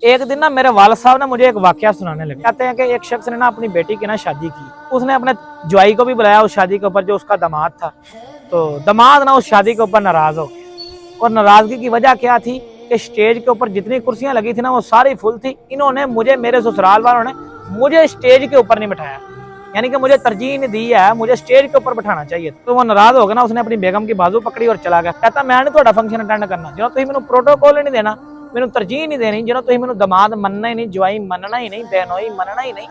एक दिन ना मेरे वालिद साहब ने मुझे एक वाकया सुनाने लगे। कहते हैं कि एक शख्स ने ना अपनी बेटी की ना शादी की, उसने अपने ज्वाई को भी बुलाया उस शादी के ऊपर, जो उसका दामाद था। तो दामाद ना उस शादी के ऊपर नाराज हो गया, और नाराजगी की वजह क्या थी कि स्टेज के ऊपर जितनी कुर्सियां लगी थी ना वो सारी फुल थी। इन्होंने मुझे, मेरे ससुराल वालों ने मुझे स्टेज के ऊपर नहीं बिठाया, यानी कि मुझे तरजीह नहीं दी है, मुझे स्टेज के ऊपर बैठाना चाहिए। तो वो नाराज हो गया ना, उसने अपनी बेगम की बाजू पकड़ी और चला गया। कहता मैं नहीं थोड़ा फंक्शन अटेंड करना, जो तुम मैंने प्रोटोकॉल ही नहीं देना, मैंने तरजीह नहीं देनी, जो तुम मैंने दमाद मनना ही नहीं, जवाई मनना ही नहीं, बहनोई मनना ही नहीं,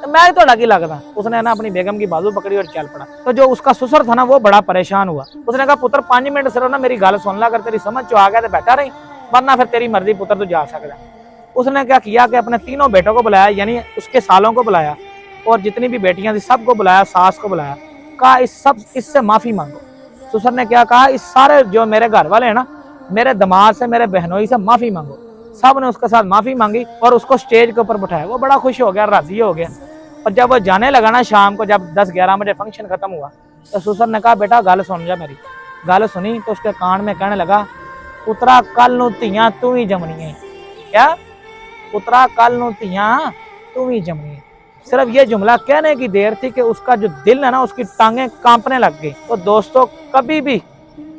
तो मैं थोड़ा की लगता। उसने ना अपनी बेगम की बाजू पकड़ी और चल पड़ा। तो जो उसका ससुर था ना वो बड़ा परेशान हुआ। उसने कहा पुत्र 5 मिनट सिर्फ ना मेरी गल सुन ला, अगर तेरी समझ चो आ गया तो बैठा रही, वरना फिर तेरी मर्जी पुत्र तू जा सकता। उसने क्या किया कि अपने तीनों बेटों को बुलाया, यानी उसके सालों को बुलाया, और जितनी भी बेटियां थी सबको बुलाया, सास को बुलाया, कहा इस सब इससे माफी मांगो। ससुर ने क्या कहा, इस सारे जो मेरे घर वाले हैं ना, मेरे दामाद से, मेरे बहनोई से माफी मांगो। सब ने उसके साथ माफी मांगी और उसको स्टेज के ऊपर बैठाया। वो बड़ा खुश हो गया, राजी हो गया। और जब वो जाने लगा ना शाम को, जब 10-11 बजे फंक्शन खत्म हुआ, तो ससुर ने कहा बेटा गल सुन जा मेरी। गल सुनी तो उसके कान में कहने लगा, पुत्रा कल नूं धीयां तू ही जमनी है। क्या? पुत्रा कल नूं धीयां तू ही जमनी है। सिर्फ ये जुमला कहने की देर थी कि उसका जो दिल है ना, उसकी टांगें कांपने लग गई। तो दोस्तों, कभी भी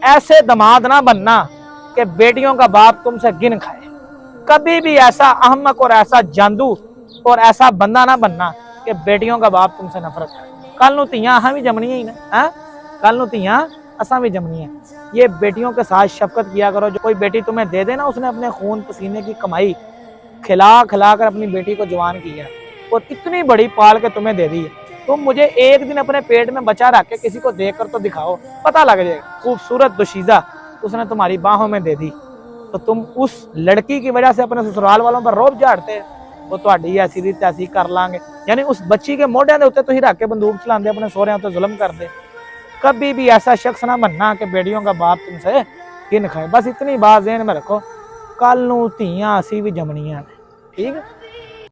ऐसे दामाद ना बनना कि बेटियों का बाप तुमसे गिन खाए। कभी भी ऐसा अहमक और ऐसा जादू और ऐसा बंदा ना बनना कि बेटियों का बाप तुमसे नफरत करे। कल नूं धीयां अहां भी जमनी है ना, कल नूं धीयां असां भी जमनी है। ये बेटियों के साथ शफकत किया करो। जो कोई बेटी तुम्हें दे दे ना, उसने अपने खून पसीने की कमाई खिला खिला कर अपनी बेटी को जवान किया और इतनी बड़ी पाल के तुम्हें दे दी है। तुम मुझे एक दिन अपने पेट में बचा रख के किसी को देख कर तो दिखाओ, पता लग जाएगा। खूबसूरत दोशीजा उसने तुम्हारी बाहों में दे दी, तो तुम उस लड़की की वजह से अपने ससुराल वालों पर रोब झाड़ते, वो तुहाडी ऐसी रीत ऐसी कर लांगे। यानी उस बच्ची के मोढ़ियां दे उत्ते तुसीं रख के बंदूक चलाते, अपने सोहरियां उत्ते जुल्म करते। कभी भी ऐसा शख्स ना बनना कि बेटियों का बाप तुमसे गिन खाए। बस इतनी बात ज़हन में रखो, कल नूं धीयां असीं भी जमनियां ने। ठीक है।